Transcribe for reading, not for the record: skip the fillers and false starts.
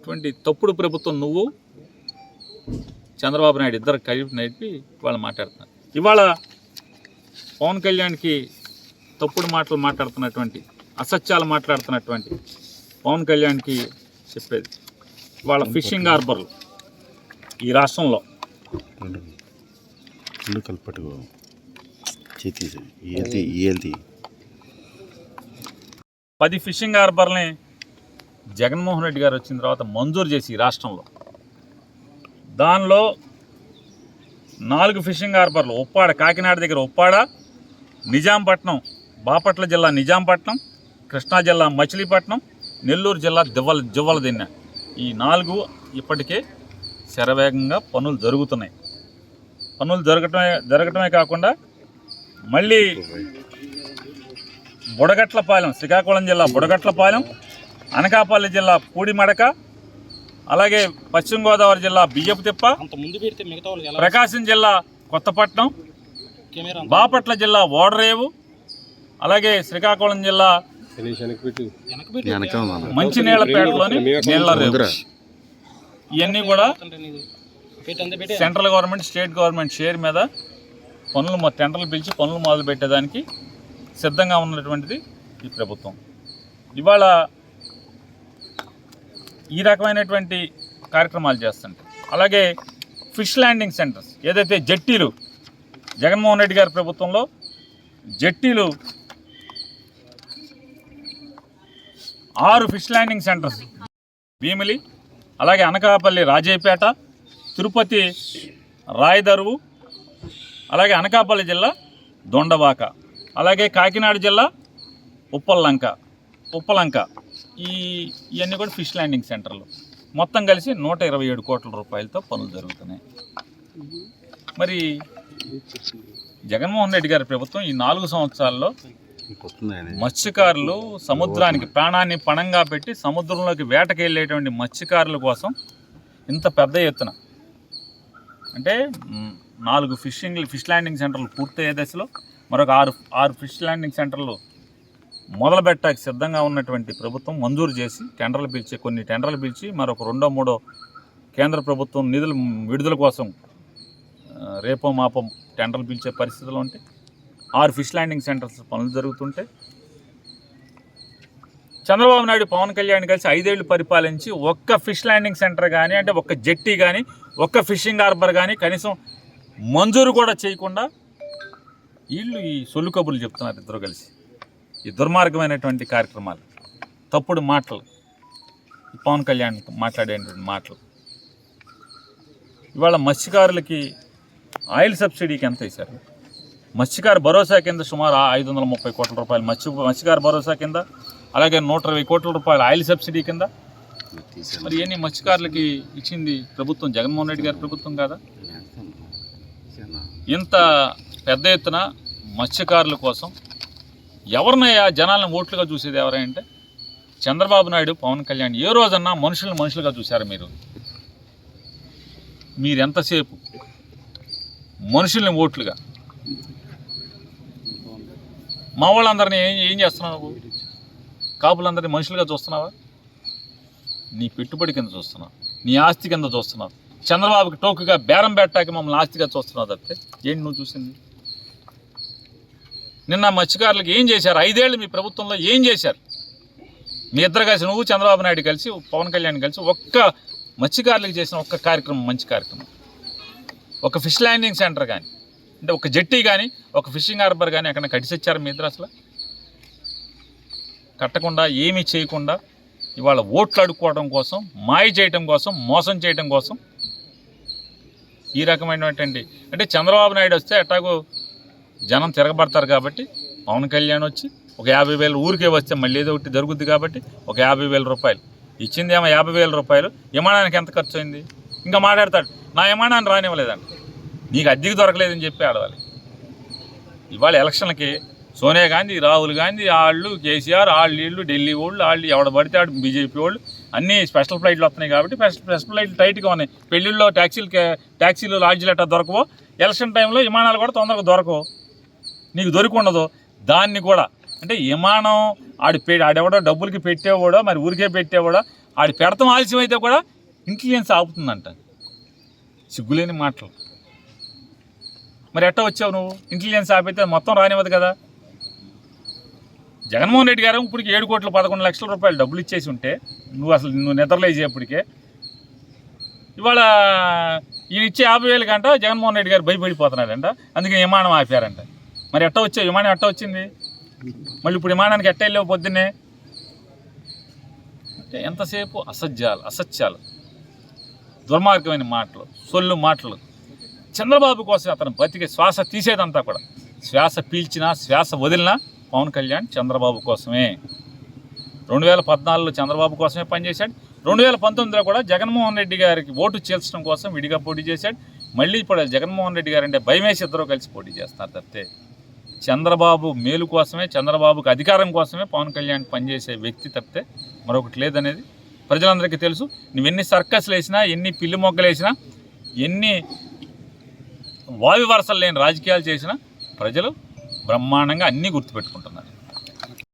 ఇటువంటి తప్పుడు ప్రభుత్వం నువ్వు చంద్రబాబు నాయుడు ఇద్దరు కలిపి నడిపి వాళ్ళు మాట్లాడుతున్నారు. ఇవాళ పవన్ కళ్యాణ్కి తప్పుడు మాటలు మాట్లాడుతున్నటువంటి, అసత్యాలు మాట్లాడుతున్నటువంటి పవన్ కళ్యాణ్కి చెప్పేది, వాళ్ళ ఫిషింగ్ హార్బర్లు ఈ రాష్ట్రంలో 10 ఫిషింగ్ హార్బర్ని జగన్మోహన్ రెడ్డి గారు వచ్చిన తర్వాత మంజూరు చేసి ఈ రాష్ట్రంలో, దానిలో 4 ఫిషింగ్ హార్బర్లు ఉప్పాడ, కాకినాడ దగ్గర ఉప్పాడ, నిజాంపట్నం, బాపట్ల జిల్లా నిజాంపట్నం, కృష్ణా జిల్లా మచిలీపట్నం, నెల్లూరు జిల్లా జువ్వలదిన్నె, ఈ 4 ఇప్పటికే శరవేగంగా పనులు జరుగుతున్నాయి. పనులు జరగటమే కాకుండా మళ్ళీ బుడగట్లపాలెం, శ్రీకాకుళం జిల్లా బుడగట్లపాలెం, అనకాపల్లి జిల్లా పూడిమడక, అలాగే పశ్చిమ గోదావరి జిల్లా బియ్యపుతిప్ప, ప్రకాశం జిల్లా కొత్తపట్నం, బాపట్ల జిల్లా ఓడరేవు, అలాగే శ్రీకాకుళం జిల్లా మంచినీళ్ళపేటలోని నీళ్ళరేవు, ఇవన్నీ కూడా central government, state government share మీద పనులు టెండర్లు పిలిచి పనులు మొదలు పెట్టేదానికి సిద్ధంగా ఉన్నటువంటిది ఈ ప్రభుత్వం. ఇవాళ ఈ రకమైనటువంటి కార్యక్రమాలు చేస్తుంటాయి. అలాగే ఫిష్ ల్యాండింగ్ సెంటర్స్, ఏదైతే జట్టీలు, జగన్మోహన్ రెడ్డి గారి ప్రభుత్వంలో జట్టీలు 6 ఫిష్ ల్యాండింగ్ సెంటర్స్, భీమిలి, అలాగే అనకాపల్లి రాజేపేట, తిరుపతి రాయదరువు, అలాగే అనకాపల్లి జిల్లా దొండవాక, అలాగే కాకినాడ జిల్లా ఉప్పలంక, ఇవన్నీ కూడా ఫిష్ ల్యాండింగ్ సెంటర్లు. మొత్తం కలిసి 127 కోట్ల రూపాయలతో పనులు జరుగుతున్నాయి. మరి జగన్మోహన్ రెడ్డి గారి ప్రభుత్వం ఈ 4 సంవత్సరాల్లో మత్స్యకారులు, సముద్రానికి ప్రాణాన్ని పణంగా పెట్టి సముద్రంలోకి వేటకి వెళ్ళేటువంటి మత్స్యకారుల కోసం ఇంత పెద్ద ఎత్తున, అంటే 4 ఫిష్ ల్యాండింగ్ సెంటర్లు పూర్తయ్యే దశలో మరొక 6 ఫిష్ ల్యాండింగ్ సెంటర్లు మొదలు పెట్టడానికి సిద్ధంగా ఉన్నటువంటి ప్రభుత్వం మంజూరు చేసి కొన్ని టెండర్లు పిలిచి మరొక 2వ 3వ కేంద్ర ప్రభుత్వం నిధుల విడుదల కోసం రేపో మాపో టెండర్లు పిలిచే పరిస్థితులు ఉంటే 6 ఫిష్ ల్యాండింగ్ సెంటర్స్ పనులు జరుగుతుంటే, చంద్రబాబు నాయుడు పవన్ కళ్యాణ్ కలిసి 5 ఏళ్ళు పరిపాలించి ఒక్క ఫిష్ ల్యాండింగ్ సెంటర్ కానీ, అంటే ఒక్క జెట్టి కానీ, ఒక్క ఫిషింగ్ హార్బర్ కానీ కనీసం మంజూరు కూడా చేయకుండా వీళ్ళు ఈ సొల్లు కబుర్లు చెప్తున్నారు. ఇద్దరు కలిసి ఈ దుర్మార్గమైనటువంటి కార్యక్రమాలు, తప్పుడు మాటలు, పవన్ కళ్యాణ్ మాట్లాడేటువంటి మాటలు. ఇవాళ మత్స్యకారులకి ఆయిల్ సబ్సిడీకి ఎంత వేశారు? మత్స్యకార భరోసా కింద సుమారు 530 కోట్ల రూపాయలు మత్స్యకార భరోసా కింద, అలాగే 120 కోట్ల రూపాయలు ఆయిల్ సబ్సిడీ కింద. మరి ఇవన్నీ మత్స్యకారులకి ఇచ్చింది ప్రభుత్వం, జగన్మోహన్ రెడ్డి గారి ప్రభుత్వం కాదా? ఇంత పెద్ద ఎత్తున మత్స్యకారుల కోసం ఎవరినయ్యా జనాలను ఓట్లుగా చూసేది ఎవరంటే చంద్రబాబు నాయుడు, పవన్ కళ్యాణ్. ఏ రోజన్నా మనుషులుగా చూశారు మీరు ఎంతసేపు మనుషుల్ని ఓట్లుగా? మా వాళ్ళందరినీ ఏం చేస్తున్నావు? కాపులందరినీ మనుషులుగా చూస్తున్నావా? నీ పెట్టుబడి కింద చూస్తున్నావు, నీ ఆస్తి కింద చూస్తున్నావు. చంద్రబాబుకి టోకుగా బేరం పెట్టాక మమ్మల్ని ఆస్తిగా చూస్తున్నావు తప్పితే ఏంటి నువ్వు చూసింది? నిన్న మత్స్యకారులకు ఏం చేశారు? 5 ఏళ్ళు మీ ప్రభుత్వంలో ఏం చేశారు? మీ ఇద్దరు కలిసి, నువ్వు చంద్రబాబు నాయుడు కలిసి, పవన్ కళ్యాణ్ కలిసి ఒక్క మత్స్యకారులకు చేసిన ఒక్క కార్యక్రమం, మంచి కార్యక్రమం, ఒక ఫిష్ ల్యాండింగ్ సెంటర్ కానీ, అంటే ఒక జెట్టి కానీ, ఒక ఫిషింగ్ హార్బర్ కానీ ఎక్కడ కట్టించారు మీ ఇద్దరు? అసలు కట్టకుండా, ఏమీ చేయకుండా ఇవాళ ఓట్లు అడుక్కోవడం కోసం, మాయ చేయటం కోసం, మోసం చేయటం కోసం ఈ రకమైనటువంటి, అంటే చంద్రబాబు నాయుడు వస్తే ఎట్టాగో జనం తిరగబడతారు కాబట్టి పవన్ కళ్యాణ్ వచ్చి ఒక 50,000 ఊరికే వస్తే మళ్ళీ ఏదో ఒకటి జరుగుద్ది కాబట్టి ఒక 50,000 రూపాయలు ఇచ్చింది. ఏమో 50,000 రూపాయలు విమానానికి ఎంత ఖర్చు అయింది? ఇంకా మాట్లాడతాడు, నా విమానాన్ని రానివ్వలేదంట, నీకు అద్దెకి దొరకలేదని చెప్పి ఆడవాలి. ఇవాళ ఎలక్షన్లకి సోనియా గాంధీ, రాహుల్ గాంధీ, వాళ్ళు కేసీఆర్, వీళ్ళు ఢిల్లీ వాళ్ళు ఎవడ పడితే ఆడు బీజేపీ వాళ్ళు అన్నీ స్పెషల్ ఫ్లైట్లు వస్తున్నాయి కాబట్టి స్పెషల్ ఫ్లైట్లు టైట్గా ఉన్నాయి. పెళ్ళిళ్ళలో ట్యాక్సీలు లాడ్జీలు అట్టా దొరకవో, ఎలక్షన్ టైంలో విమానాలు కూడా తొందరగా దొరకవు, నీకు దొరికి ఉండదు. దాన్ని కూడా అంటే విమానం ఆడెవడో డబ్బులకి పెట్టేవాడో మరి ఊరికే పెట్టేవాడో ఆడి పెడతాం ఆలస్యం అయితే కూడా ఇంటెలిజెన్స్ ఆపుతుందంట. సిగ్గులేని మాటలు. మరి ఎట్టా వచ్చావు నువ్వు? ఇంటెలిజెన్స్ ఆపైతే మొత్తం రానివ్వదు కదా. జగన్మోహన్ రెడ్డి గారు ఇప్పటికి 7,11,00,000 రూపాయలు డబ్బులు ఇచ్చేసి ఉంటే నువ్వు నిద్రలేసేపటికే ఇవాళ ఈయన ఇచ్చే 50,000 కంట జగన్మోహన్ రెడ్డి గారు భయపడిపోతున్నాడంట. అందుకే విమానం ఆపారంట. మరి ఎట్టా వచ్చావు? విమానం ఎట్టా వచ్చింది? మళ్ళీ ఇప్పుడు విమానానికి ఎట్ట వెళ్ళావు పొద్దున్నే? అంటే ఎంతసేపు అసత్యాలు, దుర్మార్గమైన మాటలు, సొల్లు మాటలు. చంద్రబాబు కోసం అతను బతికే శ్వాస తీసేదంతా కూడా, శ్వాస పీల్చినా శ్వాస వదిలినా పవన్ కళ్యాణ్ చంద్రబాబు కోసమే. 2014లో చంద్రబాబు కోసమే పనిచేశాడు. 2019లో కూడా జగన్మోహన్ రెడ్డి గారికి ఓటు చేల్చడం కోసం విడిగా పోటీ చేశాడు. మళ్ళీ ఇప్పుడు జగన్మోహన్ రెడ్డి గారు అంటే భయమేసి ఇద్దరు కలిసి పోటీ చేస్తున్నారు తప్పితే చంద్రబాబు మేలు కోసమే, చంద్రబాబుకి అధికారం కోసమే పవన్ కళ్యాణ్ పనిచేసే వ్యక్తి తప్పితే మరొకటి లేదనేది ప్రజలందరికీ తెలుసు. నువ్వెన్ని సర్కస్లు వేసినా, ఎన్ని పిల్లి మొగ్గలు వేసినా, ఎన్ని వావి వరసలు లేని రాజకీయాలు చేసినా ప్రజలు బ్రహ్మాండంగా అన్నీ గుర్తుపెట్టుకుంటున్నారు.